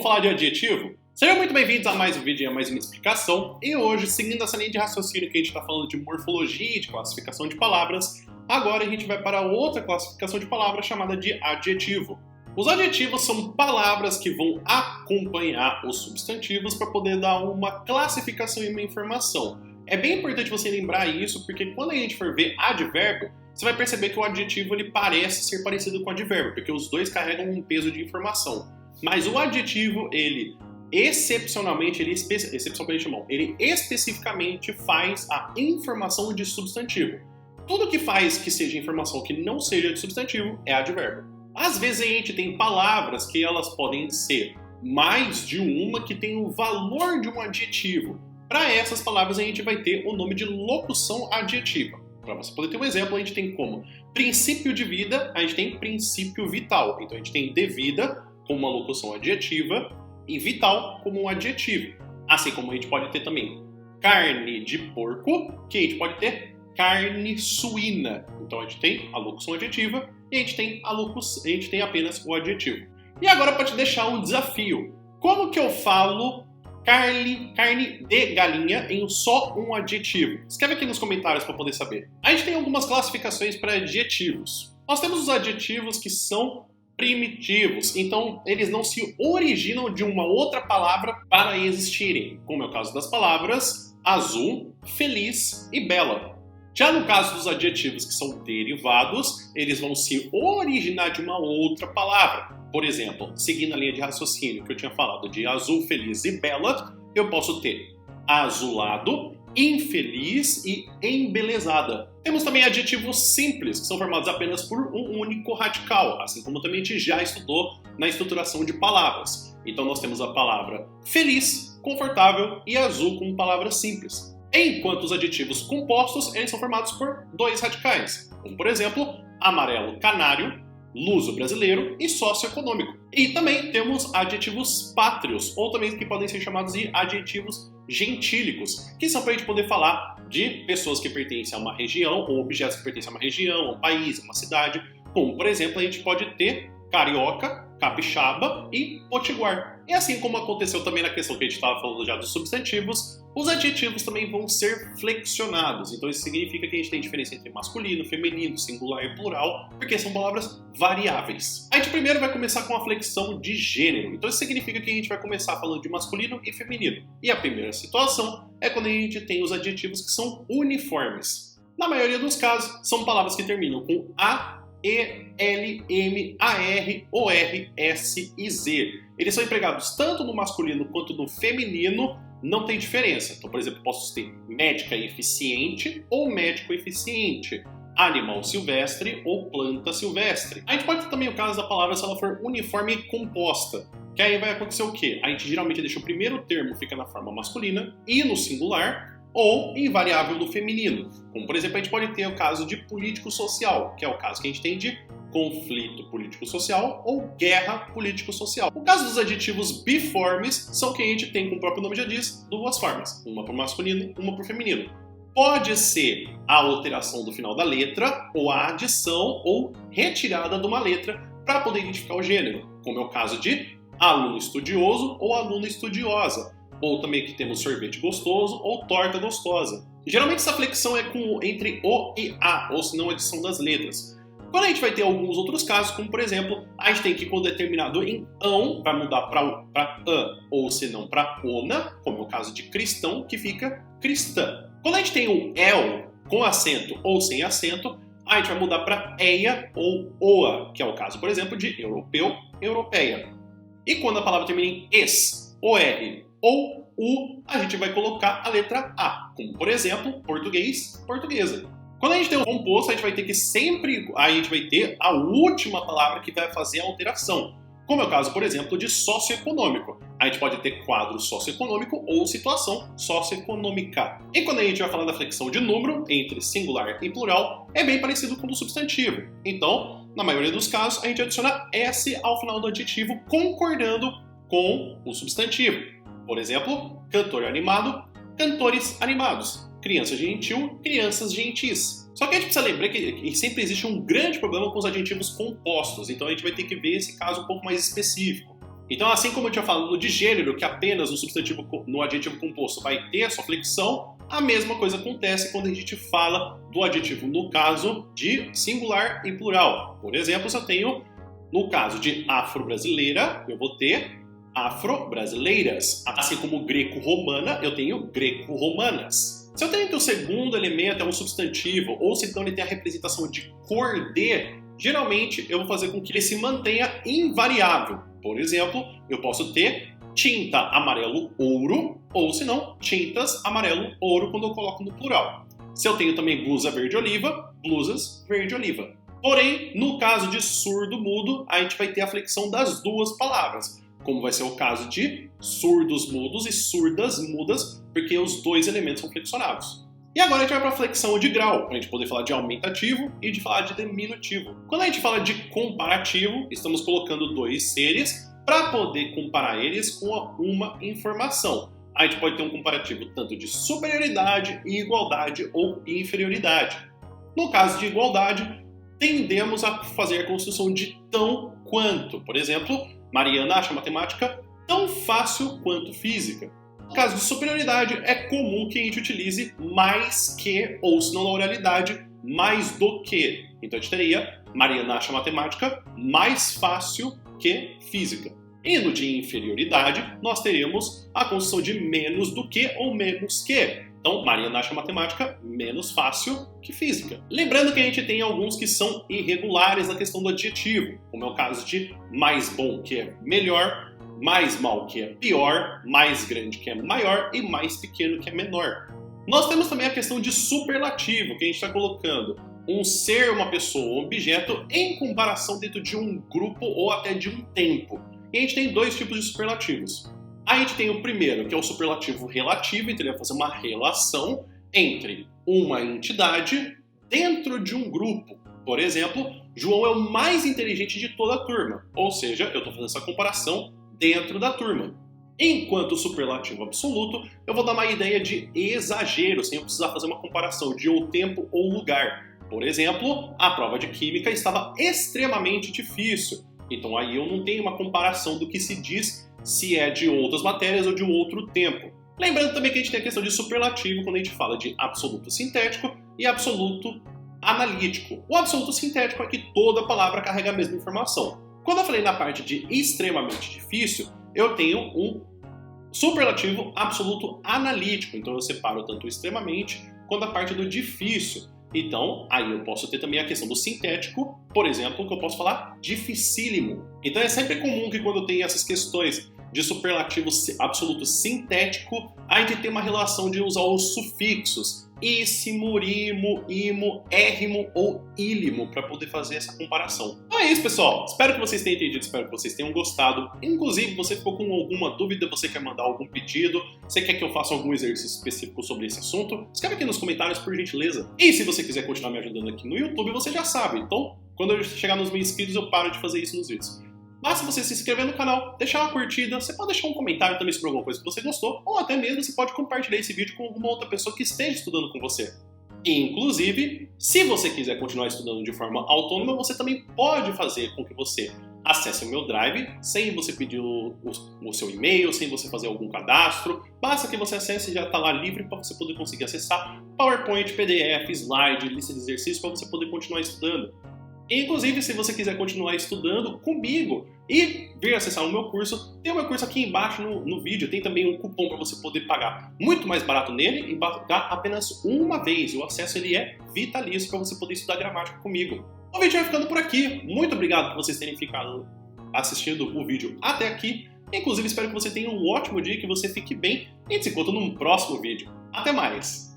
vamos falar de adjetivo? Sejam muito bem-vindos a mais um vídeo e a mais uma explicação. E hoje, seguindo essa linha de raciocínio que a gente está falando de morfologia, de classificação de palavras, agora a gente vai para outra classificação de palavras chamada de adjetivo. Os adjetivos são palavras que vão acompanhar os substantivos para poder dar uma classificação e uma informação. É bem importante você lembrar isso, porque quando a gente for ver advérbio, você vai perceber que o adjetivo ele parece ser parecido com o advérbio, porque os dois carregam um peso de informação. Mas o adjetivo, ele especificamente faz a informação de substantivo. Tudo que faz que seja informação que não seja de substantivo é advérbio. Às vezes a gente tem palavras que elas podem ser mais de uma que tem o valor de um adjetivo. Para essas palavras a gente vai ter o nome de locução adjetiva. Para você poder ter um exemplo, a gente tem como princípio de vida, a gente tem princípio vital. Então a gente tem devida como uma locução adjetiva e vital como um adjetivo. Assim como a gente pode ter também carne de porco, que a gente pode ter carne suína. Então a gente tem a locução adjetiva e a gente tem apenas o adjetivo. E agora para te deixar um desafio. Como que eu falo carne de galinha em só um adjetivo? Escreve aqui nos comentários para poder saber. A gente tem algumas classificações para adjetivos. Nós temos os adjetivos que são primitivos, então eles não se originam de uma outra palavra para existirem, como é o caso das palavras azul, feliz e bela. Já no caso dos adjetivos que são derivados, eles vão se originar de uma outra palavra. Por exemplo, seguindo a linha de raciocínio que eu tinha falado de azul, feliz e bela, eu posso ter azulado, infeliz e embelezada. Temos também adjetivos simples, que são formados apenas por um único radical, assim como também a gente já estudou na estruturação de palavras. Então nós temos a palavra feliz, confortável e azul como palavras simples. Enquanto os adjetivos compostos, eles são formados por dois radicais, como por exemplo, amarelo canário, luso brasileiro e socioeconômico. E também temos adjetivos pátrios, ou também que podem ser chamados de adjetivos gentílicos, que são para a gente poder falar de pessoas que pertencem a uma região, ou objetos que pertencem a uma região, a um país, a uma cidade. Como, por exemplo, a gente pode ter carioca, capixaba e potiguar. E assim como aconteceu também na questão que a gente estava falando já dos substantivos, os adjetivos também vão ser flexionados. Então isso significa que a gente tem diferença entre masculino, feminino, singular e plural, porque são palavras variáveis. A gente primeiro vai começar com a flexão de gênero. Então isso significa que a gente vai começar falando de masculino e feminino. E a primeira situação é quando a gente tem os adjetivos que são uniformes. Na maioria dos casos, são palavras que terminam com A, E, L, M, A, R, O, R, S e Z. Eles são empregados tanto no masculino quanto no feminino, não tem diferença. Então, por exemplo, posso ter médica eficiente ou médico eficiente, animal silvestre ou planta silvestre. A gente pode ter também o caso da palavra se ela for uniforme composta, que aí vai acontecer o quê? A gente geralmente deixa o primeiro termo fica na forma masculina e no singular, ou invariável no feminino. Como, por exemplo, a gente pode ter o caso de político-social, que é o caso que a gente tem de conflito político-social ou guerra político-social. O caso dos adjetivos biformes são que a gente tem, como o próprio nome já diz, duas formas, uma para o masculino, uma para o feminino. Pode ser a alteração do final da letra, ou a adição ou retirada de uma letra para poder identificar o gênero, como é o caso de aluno estudioso ou aluna estudiosa. Ou também que temos sorvete gostoso ou torta gostosa. Geralmente essa flexão é entre o e a, ou se não adição das letras. Quando a gente vai ter alguns outros casos, como por exemplo, a gente tem que quando é terminado em ão, vai mudar para an, ou se não para ona, como é o caso de cristão, que fica cristã. Quando a gente tem o el com acento ou sem acento, a gente vai mudar para eia ou oa, que é o caso, por exemplo, de europeu, europeia. E quando a palavra termina em es, or ou U, a gente vai colocar a letra A, como por exemplo, português, portuguesa. Quando a gente tem um composto, a gente vai ter que sempre ter a última palavra que vai fazer a alteração, como é o caso, por exemplo, de socioeconômico. A gente pode ter quadro socioeconômico ou situação socioeconômica. E quando a gente vai falar da flexão de número, entre singular e plural, é bem parecido com o do substantivo. Então, na maioria dos casos, a gente adiciona S ao final do adjetivo, concordando com o substantivo. Por exemplo, cantor animado, cantores animados. Criança gentil, crianças gentis. Só que a gente precisa lembrar que sempre existe um grande problema com os adjetivos compostos, então a gente vai ter que ver esse caso um pouco mais específico. Então, assim como eu tinha falado de gênero, que apenas no adjetivo composto vai ter a sua flexão, a mesma coisa acontece quando a gente fala do adjetivo no caso de singular e plural. Por exemplo, se eu tenho, no caso de afro-brasileira, eu vou ter afro-brasileiras. Assim como greco-romana, eu tenho greco-romanas. Se eu tenho que o segundo elemento é um substantivo, ou se então ele tem a representação de cor de, geralmente eu vou fazer com que ele se mantenha invariável. Por exemplo, eu posso ter tinta amarelo-ouro, ou se não, tintas amarelo-ouro quando eu coloco no plural. Se eu tenho também blusa verde-oliva, blusas verde-oliva. Porém, no caso de surdo-mudo, a gente vai ter a flexão das duas palavras, como vai ser o caso de surdos-mudos e surdas-mudas, porque os dois elementos são flexionados. E agora a gente vai para a flexão de grau, para a gente poder falar de aumentativo e de falar de diminutivo. Quando a gente fala de comparativo, estamos colocando dois seres para poder comparar eles com uma informação. A gente pode ter um comparativo tanto de superioridade, igualdade ou inferioridade. No caso de igualdade, tendemos a fazer a construção de tão quanto. Por exemplo, Mariana acha matemática tão fácil quanto física. No caso de superioridade, é comum que a gente utilize mais que, ou se não na oralidade, mais do que. Então a gente teria Mariana acha matemática mais fácil que física. E no de inferioridade, nós teremos a construção de menos do que ou menos que. Então, Mariana acha matemática menos fácil que física. Lembrando que a gente tem alguns que são irregulares na questão do adjetivo, como é o caso de mais bom, que é melhor, mais mal, que é pior, mais grande, que é maior, e mais pequeno, que é menor. Nós temos também a questão de superlativo, que a gente está colocando um ser, uma pessoa, um objeto em comparação dentro de um grupo ou até de um tempo. E a gente tem dois tipos de superlativos. A gente tem o primeiro, que é o superlativo relativo, então ele vai fazer uma relação entre uma entidade dentro de um grupo. Por exemplo, João é o mais inteligente de toda a turma, ou seja, eu estou fazendo essa comparação dentro da turma. Enquanto o superlativo absoluto, eu vou dar uma ideia de exagero, sem eu precisar fazer uma comparação de ou tempo ou lugar. Por exemplo, a prova de química estava extremamente difícil, então aí eu não tenho uma comparação do que se diz se é de outras matérias ou de um outro tempo. Lembrando também que a gente tem a questão de superlativo quando a gente fala de absoluto sintético e absoluto analítico. O absoluto sintético é que toda palavra carrega a mesma informação. Quando eu falei na parte de extremamente difícil, eu tenho um superlativo absoluto analítico. Então eu separo tanto o extremamente quanto a parte do difícil. Então, aí eu posso ter também a questão do sintético, por exemplo, que eu posso falar dificílimo. Então é sempre comum que quando eu tenho essas questões de superlativo absoluto sintético, a gente tem uma relação de usar os sufixos íssimo, rimo, imo, érrimo ou ílimo para poder fazer essa comparação. Então é isso, pessoal. Espero que vocês tenham entendido, espero que vocês tenham gostado. Inclusive, você ficou com alguma dúvida, você quer mandar algum pedido, você quer que eu faça algum exercício específico sobre esse assunto, escreve aqui nos comentários, por gentileza. E se você quiser continuar me ajudando aqui no YouTube, você já sabe. Então, quando eu chegar nos 1000 inscritos, eu paro de fazer isso nos vídeos. Basta você se inscrever no canal, deixar uma curtida, você pode deixar um comentário também sobre alguma coisa que você gostou, ou até mesmo você pode compartilhar esse vídeo com alguma outra pessoa que esteja estudando com você. Inclusive, se você quiser continuar estudando de forma autônoma, você também pode fazer com que você acesse o meu Drive, sem você pedir o seu e-mail, sem você fazer algum cadastro. Basta que você acesse e já está lá livre para você poder conseguir acessar PowerPoint, PDF, slide, lista de exercícios para você poder continuar estudando. Inclusive, se você quiser continuar estudando comigo e vir acessar o meu curso, tem o meu curso aqui embaixo no vídeo, tem também um cupom para você poder pagar muito mais barato nele e pagar apenas uma vez. O acesso ele é vitalício para você poder estudar gramática comigo. O vídeo vai ficando por aqui. Muito obrigado por vocês terem ficado assistindo o vídeo até aqui. Inclusive, espero que você tenha um ótimo dia, que você fique bem e a gente se encontra num próximo vídeo. Até mais!